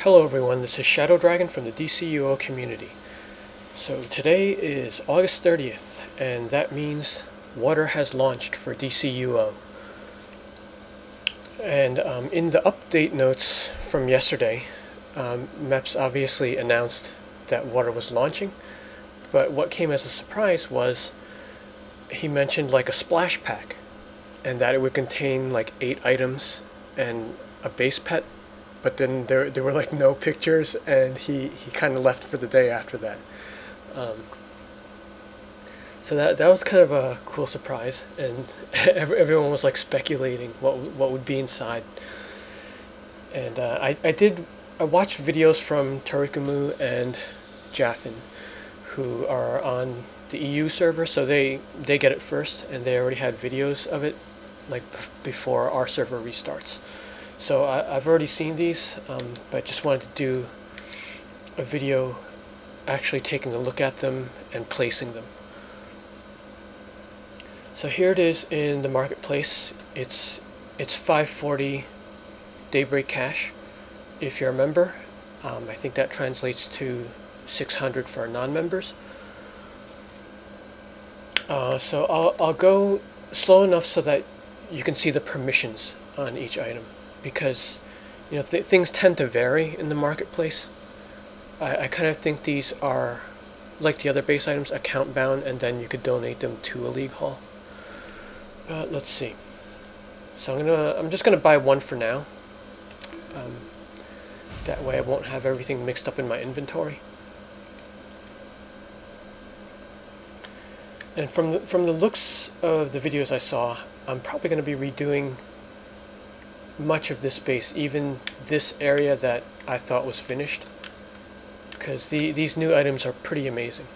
Hello everyone, this is Shadow Dragon from the DCUO community. So today is August 30th, and that means water has launched for DCUO. And in the update notes from yesterday, MEPS obviously announced that water was launching, but what came as a surprise was he mentioned like a splash pack, and that it would contain like 8 items and a base pet. But then there were like no pictures, and he kind of left for the day after that. So that was kind of a cool surprise, and everyone was like speculating what would be inside. And I watched videos from Torikumu and Jafin, who are on the EU server, so they get it first, and they already had videos of it like before our server restarts. So I've already seen these, but just wanted to do a video actually taking a look at them and placing them. So here it is in the marketplace. It's 540 Daybreak cash, if you're a member. I think that translates to 600 for non-members. So I'll go slow enough so that you can see the permissions on each item, because things tend to vary in the marketplace. I kind of think these are, like the other base items, account bound, and then you could donate them to a league hall. But let's see. So I'm just gonna buy one for now. That way I won't have everything mixed up in my inventory. And from the looks of the videos I saw, I'm probably going to be redoing much of this base, even this area that I thought was finished, because these new items are pretty amazing.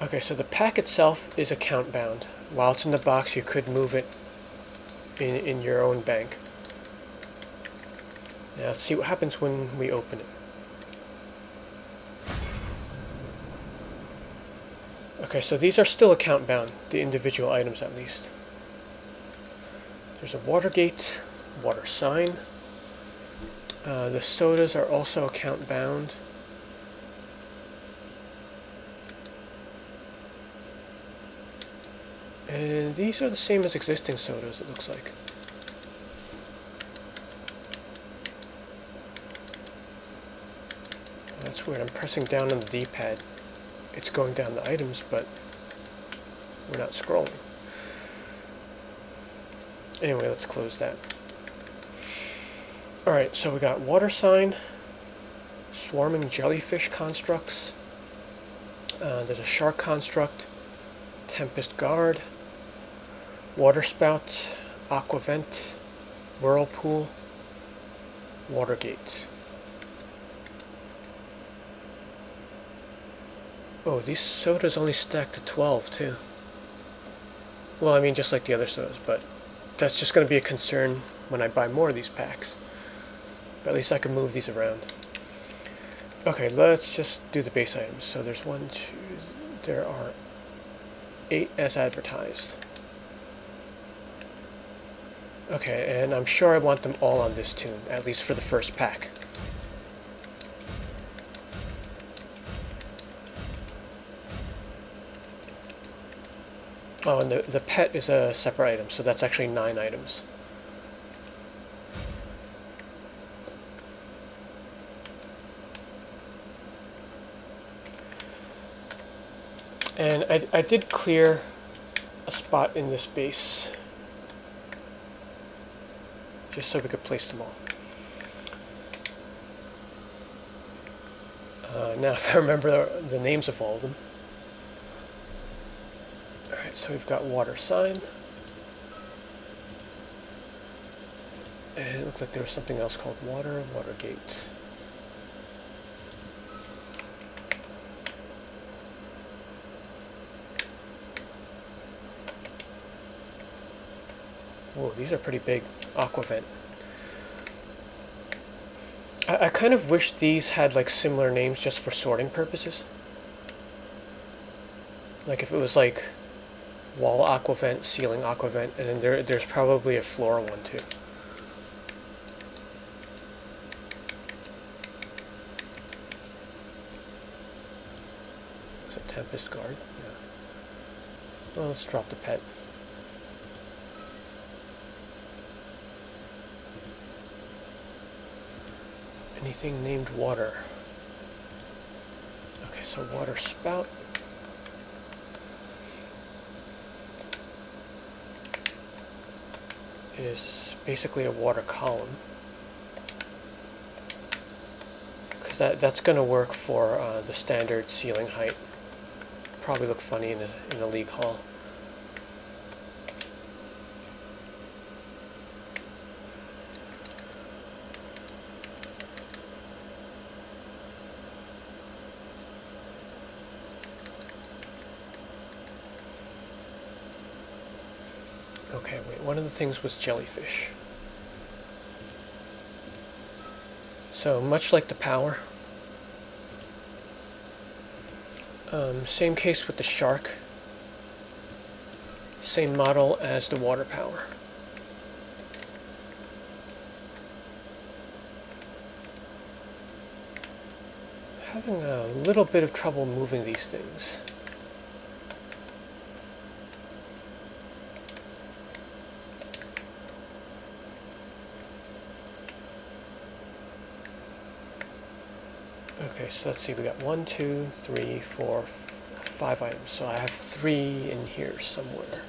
Okay, so the pack itself is account bound. While it's in the box, you could move it in your own bank. Now let's see what happens when we open it. Okay, so these are still account bound, the individual items at least. There's a water gate, water sign. The sodas are also account bound. And these are the same as existing sodas, it looks like. That's weird, I'm pressing down on the D-pad. It's going down the items, but we're not scrolling. Anyway, let's close that. Alright, so we got water sign, swarming jellyfish constructs, there's a shark construct, tempest guard, water spout, aqua vent, whirlpool, water gate. Oh, these sodas only stack to 12 too. Well, I mean, just like the other sodas, but that's just going to be a concern when I buy more of these packs. But at least I can move these around. Okay, let's just do the base items. So there's there are 8 as advertised. Okay, and I'm sure I want them all on this tune, at least for the first pack. Oh, and the pet is a separate item, so that's actually 9 items. And I did clear a spot in this base, just so we could place them all. Now, if I remember the names of all of them. Alright, so we've got water sign. And it looked like there was something else called water gate. Whoa, these are pretty big. Aqua vent. I kind of wish these had like similar names just for sorting purposes. Like if it was like wall aquavent, ceiling aquavent, and then there's probably a floor one too. It's a Tempest Guard. Yeah. Well, let's drop the pet. Anything named water? Okay, so water spout. Is basically a water column, because that's going to work for the standard ceiling height. Probably look funny in a league hall. Okay, wait, one of the things was Jellyfish. So much like the power, same case with the shark, same model as the water power. Having a little bit of trouble moving these things. Okay, so let's see, we got 1, 2, 3, 4, 5 items. So I have 3 in here somewhere.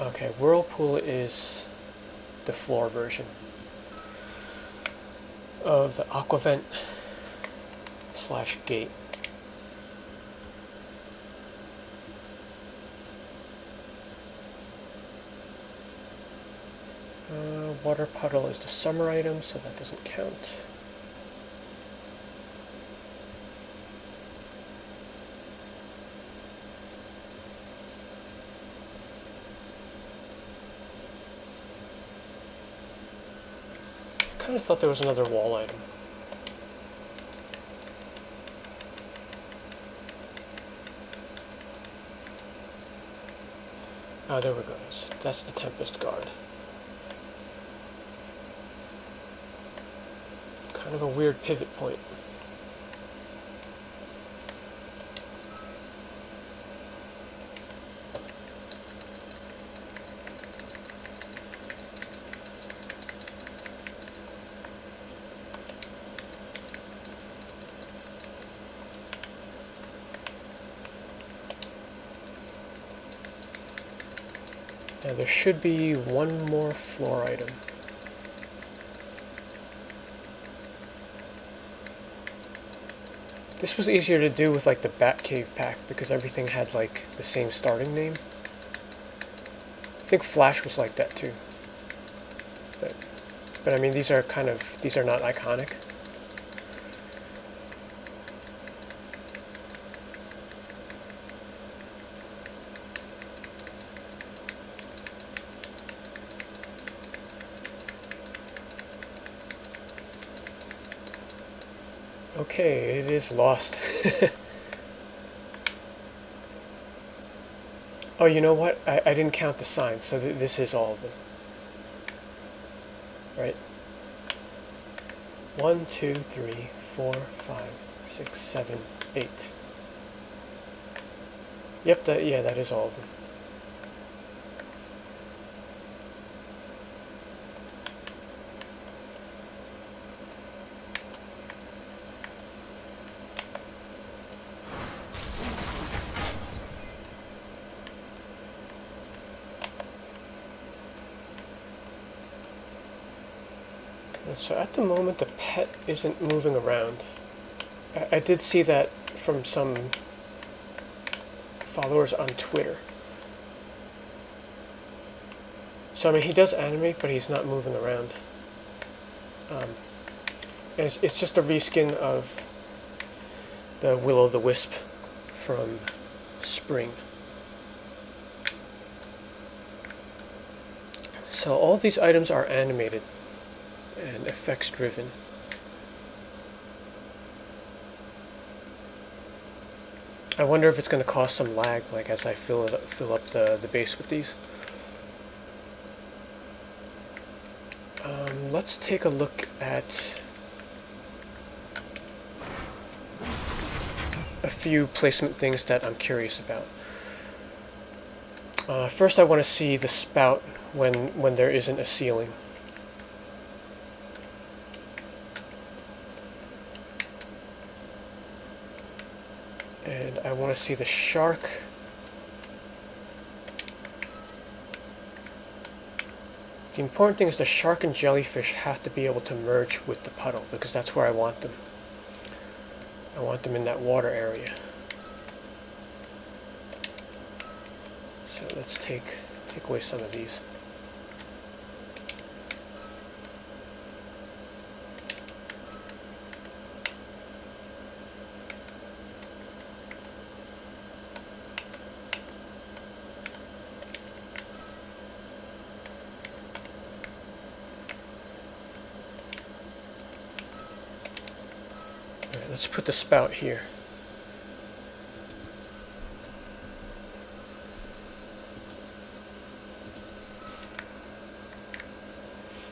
Okay, Whirlpool is the floor version of the aquavent / gate. Water puddle is the summer item, so that doesn't count. I kind of thought there was another wall item. Oh, there we go. That's the Tempest Guard. Kind of a weird pivot point. Now there should be one more floor item. This was easier to do with like the Batcave pack because everything had like the same starting name. I think Flash was like that too. But I mean these are not iconic. Okay, it is lost. Oh, you know what? I didn't count the signs, so this is all of them. Right? 1, 2, 3, 4, 5, 6, 7, 8. Yep, yeah, that is all of them. So at the moment the pet isn't moving around. I did see that from some followers on Twitter. So I mean he does animate, but he's not moving around. It's just a reskin of the Will-o'-the-Wisp from Spring. So all of these items are animated. and effects driven. I wonder if it's going to cause some lag, like as I fill up the base with these. Let's take a look at a few placement things that I'm curious about. First, I want to see the spout when there isn't a ceiling. And I want to see the shark. The important thing is the shark and jellyfish have to be able to merge with the puddle, because that's where I want them. I want them in that water area. So let's take away some of these. Let's put the spout here.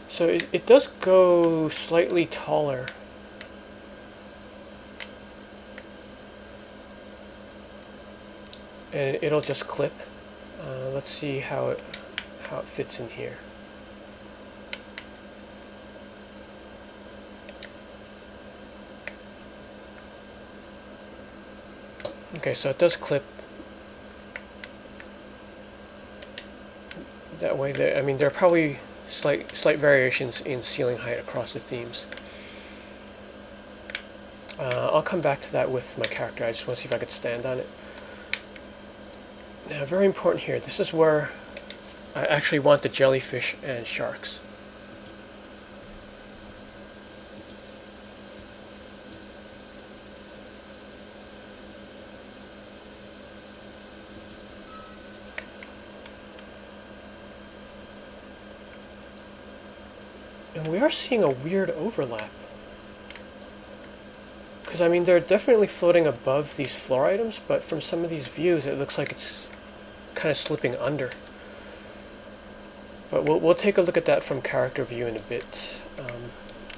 So it does go slightly taller. And it'll just clip. Let's see how it fits in here. Okay, so it does clip. That way, there are probably slight variations in ceiling height across the themes. I'll come back to that with my character. I just want to see if I could stand on it. Now, very important here. This is where I actually want the jellyfish and sharks. And we are seeing a weird overlap. Because, they're definitely floating above these floor items, but from some of these views, it looks like it's kind of slipping under. But we'll take a look at that from character view in a bit.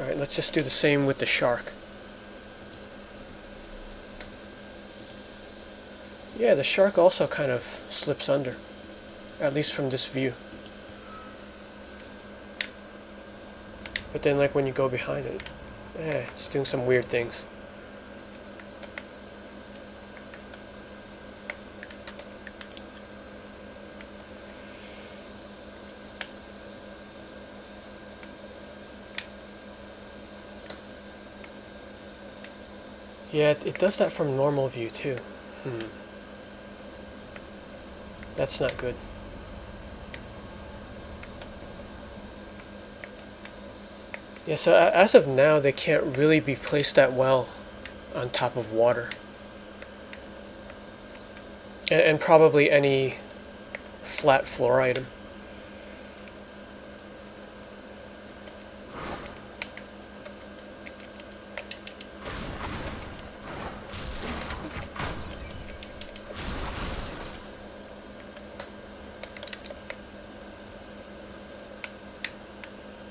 Alright, let's just do the same with the shark. Yeah, the shark also kind of slips under, at least from this view. But then, like, when you go behind it, it's doing some weird things. Yeah, it does that from normal view, too. That's not good. Yeah, so as of now, they can't really be placed that well on top of water. And probably any flat floor item.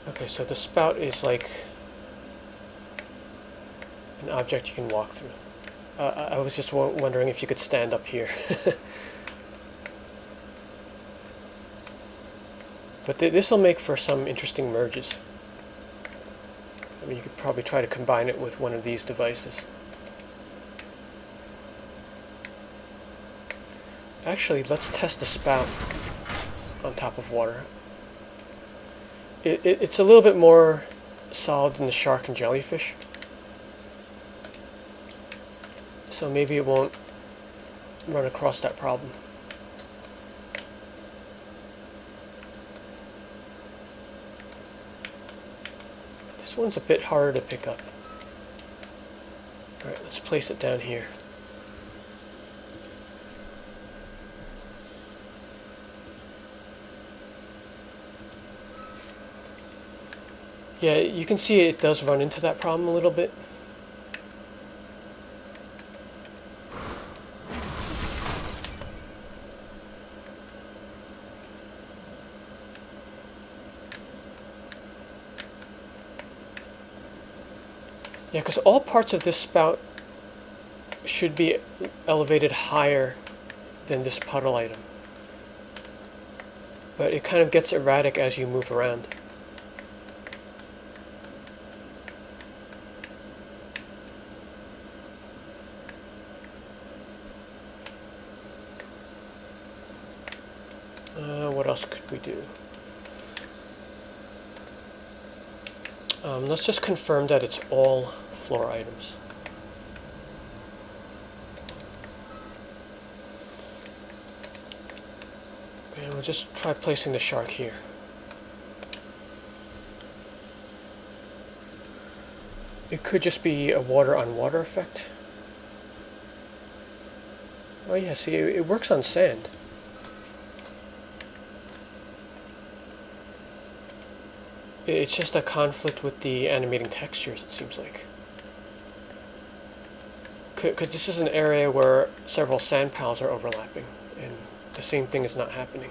Okay, so the spout is like an object you can walk through. I was just wondering if you could stand up here. But this will make for some interesting merges. You could probably try to combine it with one of these devices. Actually, let's test the spout on top of water. It's a little bit more solid than the shark and jellyfish. So maybe it won't run across that problem. This one's a bit harder to pick up. Alright, let's place it down here. Yeah, you can see it does run into that problem a little bit. Yeah, because all parts of this spout should be elevated higher than this puddle item. But it kind of gets erratic as you move around. What else could we do? Let's just confirm that it's all floor items. And we'll just try placing the shark here. It could just be a water on water effect. Oh yeah, see, it works on sand. It's just a conflict with the animating textures, it seems like. Because this is an area where several sand piles are overlapping, and the same thing is not happening.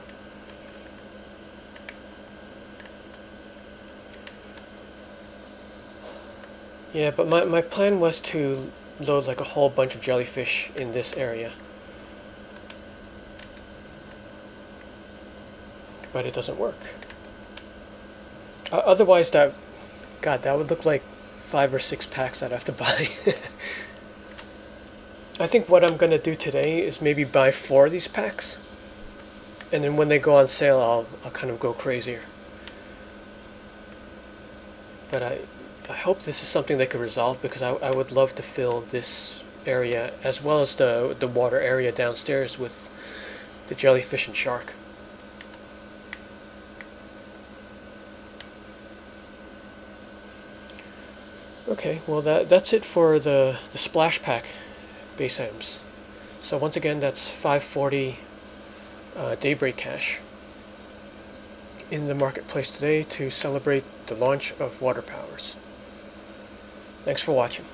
Yeah, but my plan was to load like a whole bunch of jellyfish in this area. But it doesn't work. Otherwise, that would look like 5 or 6 packs I'd have to buy. I think what I'm going to do today is maybe buy 4 of these packs. And then when they go on sale, I'll kind of go crazier. But I hope this is something they could resolve, because I would love to fill this area as well as the water area downstairs with the jellyfish and shark. Okay, well that's it for the splash pack base items. So once again, that's 540 Daybreak cash in the marketplace today to celebrate the launch of Water Powers. Thanks for watching.